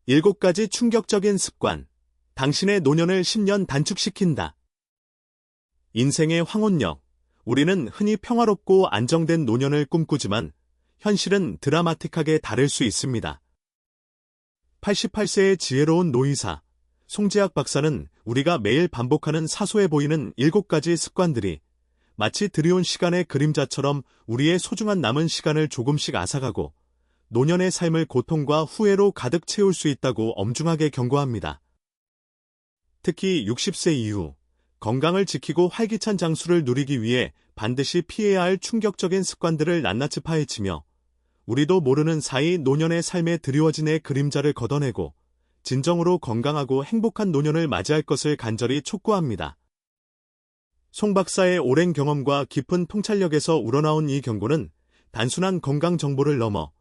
7가지 충격적인 습관. 당신의 노년을 10년 단축시킨다. 인생의 황혼역. 우리는 흔히 평화롭고 안정된 노년을 꿈꾸지만 현실은 드라마틱하게 다를 수 있습니다. 88세의 지혜로운 노의사 송재학 박사는 우리가 매일 반복하는 사소해 보이는 7가지 습관들이 마치 드리운 시간의 그림자처럼 우리의 소중한 남은 시간을 조금씩 앗아가고 노년의 삶을 고통과 후회로 가득 채울 수 있다고 엄중하게 경고합니다. 특히 60세 이후 건강을 지키고 활기찬 장수를 누리기 위해 반드시 피해야 할 충격적인 습관들을 낱낱이 파헤치며 우리도 모르는 사이 노년의 삶에 드리워진 의 그림자를 걷어내고 진정으로 건강하고 행복한 노년을 맞이할 것을 간절히 촉구합니다. 송 박사의 오랜 경험과 깊은 통찰력에서 우러나온 이 경고는 단순한 건강 정보를 넘어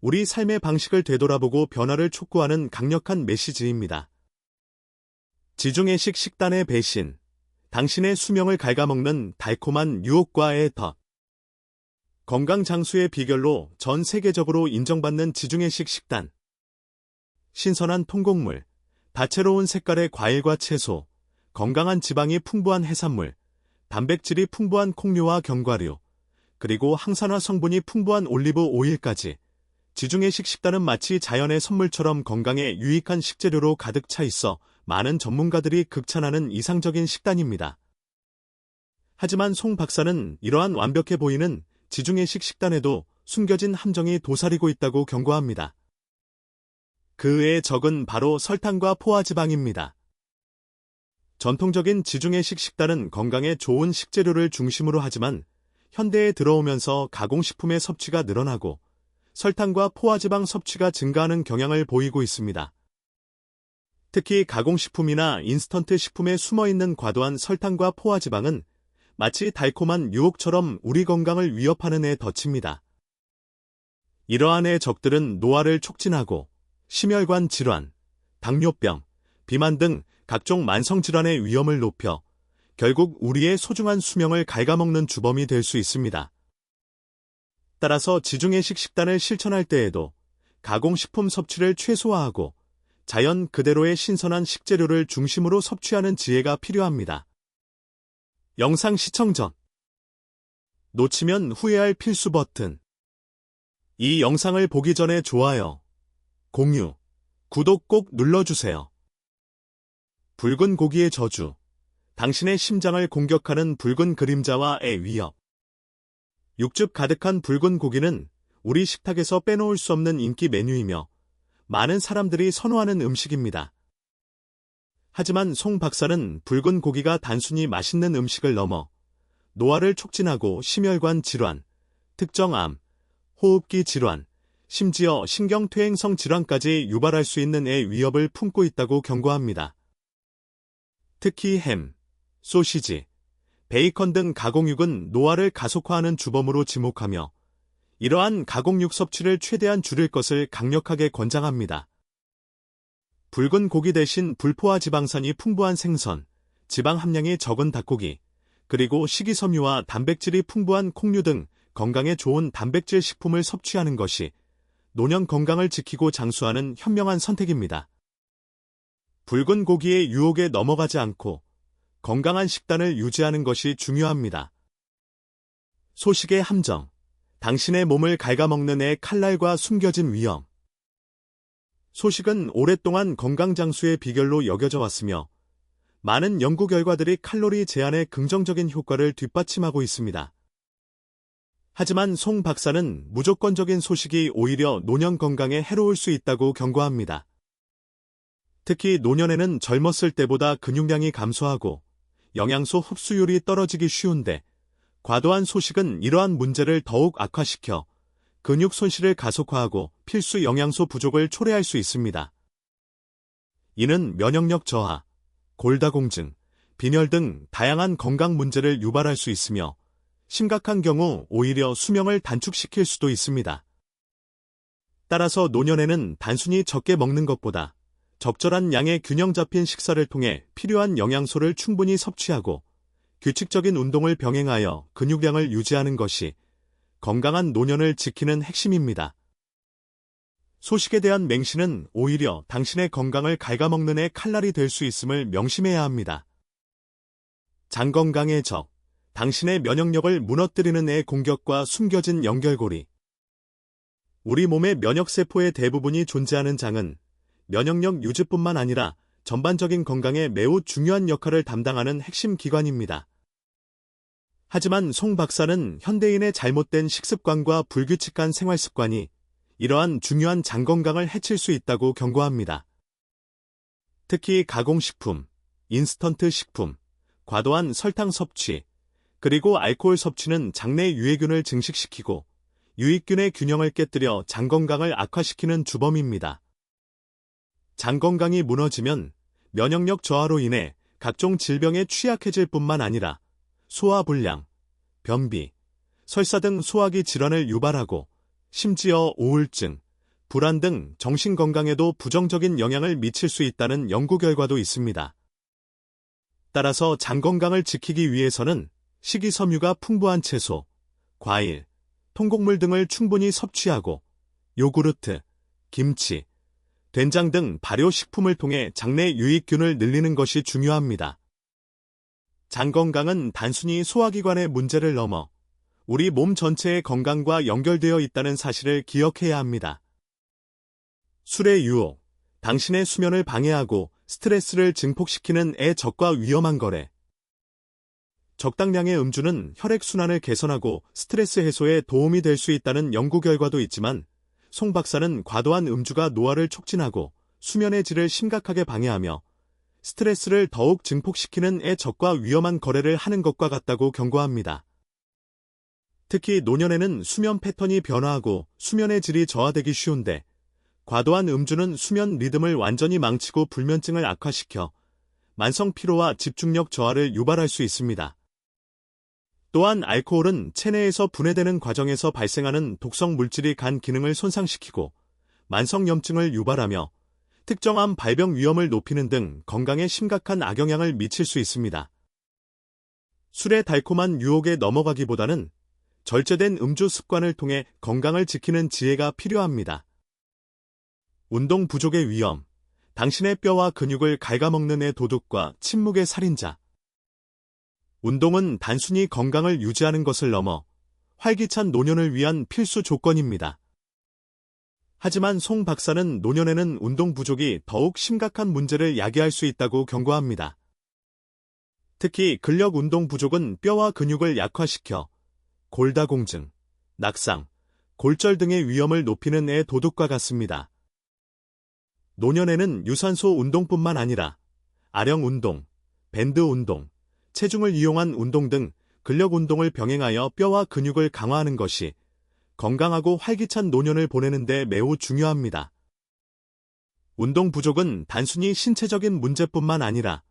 우리 삶의 방식을 되돌아보고 변화를 촉구하는 강력한 메시지입니다. 지중해식 식단의 배신. 당신의 수명을 갉아먹는 달콤한 유혹과의 덫. 건강 장수의 비결로 전 세계적으로 인정받는 지중해식 식단. 신선한 통곡물, 다채로운 색깔의 과일과 채소, 건강한 지방이 풍부한 해산물, 단백질이 풍부한 콩류와 견과류, 그리고 항산화 성분이 풍부한 올리브 오일까지 지중해식 식단은 마치 자연의 선물처럼 건강에 유익한 식재료로 가득 차 있어 많은 전문가들이 극찬하는 이상적인 식단입니다. 하지만 송 박사는 이러한 완벽해 보이는 지중해식 식단에도 숨겨진 함정이 도사리고 있다고 경고합니다. 그 외의 적은 바로 설탕과 포화지방입니다. 전통적인 지중해식 식단은 건강에 좋은 식재료를 중심으로 하지만 현대에 들어오면서 가공식품의 섭취가 늘어나고 설탕과 포화지방 섭취가 증가하는 경향을 보이고 있습니다. 특히 가공식품이나 인스턴트 식품에 숨어있는 과도한 설탕과 포화지방은 마치 달콤한 유혹처럼 우리 건강을 위협하는 애 덫입니다. 이러한 애 적들은 노화를 촉진하고 심혈관 질환, 당뇨병, 비만 등 각종 만성질환의 위험을 높여 결국 우리의 소중한 수명을 갉아먹는 주범이 될 수 있습니다. 따라서 지중해식 식단을 실천할 때에도 가공식품 섭취를 최소화하고 자연 그대로의 신선한 식재료를 중심으로 섭취하는 지혜가 필요합니다. 영상 시청 전. 놓치면 후회할 필수 버튼. 이 영상을 보기 전에 좋아요, 공유, 구독 꼭 눌러주세요. 붉은 고기의 저주. 당신의 심장을 공격하는 붉은 그림자와 의 위협. 육즙 가득한 붉은 고기는 우리 식탁에서 빼놓을 수 없는 인기 메뉴이며 많은 사람들이 선호하는 음식입니다. 하지만 송 박사는 붉은 고기가 단순히 맛있는 음식을 넘어 노화를 촉진하고 심혈관 질환, 특정 암, 호흡기 질환, 심지어 신경퇴행성 질환까지 유발할 수 있는 의 위협을 품고 있다고 경고합니다. 특히 햄, 소시지, 베이컨 등 가공육은 노화를 가속화하는 주범으로 지목하며 이러한 가공육 섭취를 최대한 줄일 것을 강력하게 권장합니다. 붉은 고기 대신 불포화 지방산이 풍부한 생선, 지방 함량이 적은 닭고기, 그리고 식이섬유와 단백질이 풍부한 콩류 등 건강에 좋은 단백질 식품을 섭취하는 것이 노년 건강을 지키고 장수하는 현명한 선택입니다. 붉은 고기의 유혹에 넘어가지 않고 건강한 식단을 유지하는 것이 중요합니다. 소식의 함정. 당신의 몸을 갉아먹는 애 칼날과 숨겨진 위험. 소식은 오랫동안 건강장수의 비결로 여겨져 왔으며 많은 연구 결과들이 칼로리 제한의 긍정적인 효과를 뒷받침하고 있습니다. 하지만 송 박사는 무조건적인 소식이 오히려 노년 건강에 해로울 수 있다고 경고합니다. 특히 노년에는 젊었을 때보다 근육량이 감소하고 영양소 흡수율이 떨어지기 쉬운데 과도한 소식은 이러한 문제를 더욱 악화시켜 근육 손실을 가속화하고 필수 영양소 부족을 초래할 수 있습니다. 이는 면역력 저하, 골다공증, 빈혈 등 다양한 건강 문제를 유발할 수 있으며 심각한 경우 오히려 수명을 단축시킬 수도 있습니다. 따라서 노년에는 단순히 적게 먹는 것보다 적절한 양의 균형 잡힌 식사를 통해 필요한 영양소를 충분히 섭취하고 규칙적인 운동을 병행하여 근육량을 유지하는 것이 건강한 노년을 지키는 핵심입니다. 소식에 대한 맹신은 오히려 당신의 건강을 갉아먹는 애 칼날이 될 수 있음을 명심해야 합니다. 장 건강의 적, 당신의 면역력을 무너뜨리는 애 공격과 숨겨진 연결고리. 우리 몸의 면역세포의 대부분이 존재하는 장은 면역력 유지뿐만 아니라 전반적인 건강에 매우 중요한 역할을 담당하는 핵심 기관입니다. 하지만 송 박사는 현대인의 잘못된 식습관과 불규칙한 생활습관이 이러한 중요한 장 건강을 해칠 수 있다고 경고합니다. 특히 가공식품, 인스턴트 식품, 과도한 설탕 섭취, 그리고 알코올 섭취는 장내 유해균을 증식시키고 유익균의 균형을 깨뜨려 장 건강을 악화시키는 주범입니다. 장 건강이 무너지면 면역력 저하로 인해 각종 질병에 취약해질 뿐만 아니라 소화불량, 변비, 설사 등 소화기 질환을 유발하고 심지어 우울증, 불안 등 정신건강에도 부정적인 영향을 미칠 수 있다는 연구 결과도 있습니다. 따라서 장 건강을 지키기 위해서는 식이섬유가 풍부한 채소, 과일, 통곡물 등을 충분히 섭취하고 요구르트, 김치, 된장 등 발효식품을 통해 장내 유익균을 늘리는 것이 중요합니다. 장 건강은 단순히 소화기관의 문제를 넘어 우리 몸 전체의 건강과 연결되어 있다는 사실을 기억해야 합니다. 술의 유혹, 당신의 수면을 방해하고 스트레스를 증폭시키는 애 적과 위험한 거래. 적당량의 음주는 혈액순환을 개선하고 스트레스 해소에 도움이 될 수 있다는 연구 결과도 있지만 송 박사는 과도한 음주가 노화를 촉진하고 수면의 질을 심각하게 방해하며 스트레스를 더욱 증폭시키는 애 적과 위험한 거래를 하는 것과 같다고 경고합니다. 특히 노년에는 수면 패턴이 변화하고 수면의 질이 저하되기 쉬운데 과도한 음주는 수면 리듬을 완전히 망치고 불면증을 악화시켜 만성 피로와 집중력 저하를 유발할 수 있습니다. 또한 알코올은 체내에서 분해되는 과정에서 발생하는 독성 물질이 간 기능을 손상시키고 만성염증을 유발하며 특정한 발병 위험을 높이는 등 건강에 심각한 악영향을 미칠 수 있습니다. 술의 달콤한 유혹에 넘어가기보다는 절제된 음주 습관을 통해 건강을 지키는 지혜가 필요합니다. 운동 부족의 위험, 당신의 뼈와 근육을 갉아먹는 애 도둑과 침묵의 살인자. 운동은 단순히 건강을 유지하는 것을 넘어 활기찬 노년을 위한 필수 조건입니다. 하지만 송 박사는 노년에는 운동 부족이 더욱 심각한 문제를 야기할 수 있다고 경고합니다. 특히 근력 운동 부족은 뼈와 근육을 약화시켜 골다공증, 낙상, 골절 등의 위험을 높이는 애 도둑과 같습니다. 노년에는 유산소 운동뿐만 아니라 아령 운동, 밴드 운동, 체중을 이용한 운동 등 근력 운동을 병행하여 뼈와 근육을 강화하는 것이 건강하고 활기찬 노년을 보내는 데 매우 중요합니다. 운동 부족은 단순히 신체적인 문제뿐만 아니라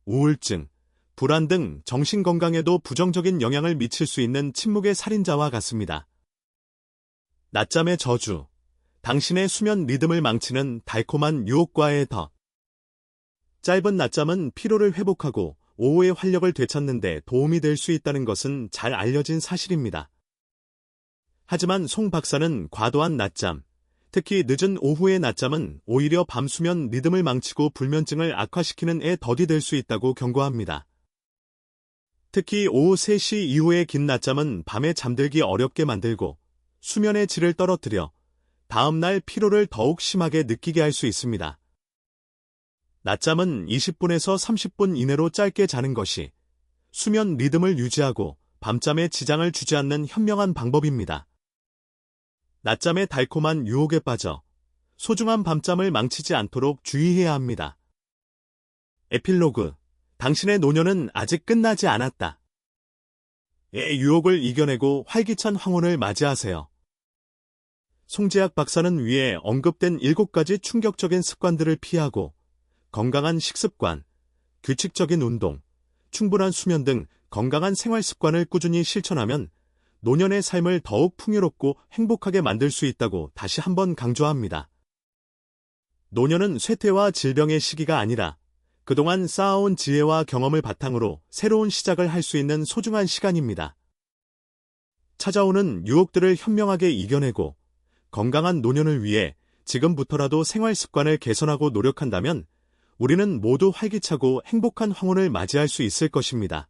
우울증, 불안 등 정신건강에도 부정적인 영향을 미칠 수 있는 침묵의 살인자와 같습니다. 낮잠의 저주, 당신의 수면 리듬을 망치는 달콤한 유혹과의 덫. 짧은 낮잠은 피로를 회복하고 오후의 활력을 되찾는 데 도움이 될 수 있다는 것은 잘 알려진 사실입니다. 하지만 송 박사는 과도한 낮잠, 특히 늦은 오후의 낮잠은 오히려 밤 수면 리듬을 망치고 불면증을 악화시키는 애 덫이 될 수 있다고 경고합니다. 특히 오후 3시 이후의 긴 낮잠은 밤에 잠들기 어렵게 만들고 수면의 질을 떨어뜨려 다음날 피로를 더욱 심하게 느끼게 할 수 있습니다. 낮잠은 20분에서 30분 이내로 짧게 자는 것이 수면 리듬을 유지하고 밤잠에 지장을 주지 않는 현명한 방법입니다. 낮잠의 달콤한 유혹에 빠져 소중한 밤잠을 망치지 않도록 주의해야 합니다. 에필로그, 당신의 노년은 아직 끝나지 않았다. 의 유혹을 이겨내고 활기찬 황혼을 맞이하세요. 송재학 박사는 위에 언급된 7가지 충격적인 습관들을 피하고 건강한 식습관, 규칙적인 운동, 충분한 수면 등 건강한 생활 습관을 꾸준히 실천하면 노년의 삶을 더욱 풍요롭고 행복하게 만들 수 있다고 다시 한번 강조합니다. 노년은 쇠퇴와 질병의 시기가 아니라 그동안 쌓아온 지혜와 경험을 바탕으로 새로운 시작을 할 수 있는 소중한 시간입니다. 찾아오는 유혹들을 현명하게 이겨내고 건강한 노년을 위해 지금부터라도 생활 습관을 개선하고 노력한다면 우리는 모두 활기차고 행복한 황혼을 맞이할 수 있을 것입니다.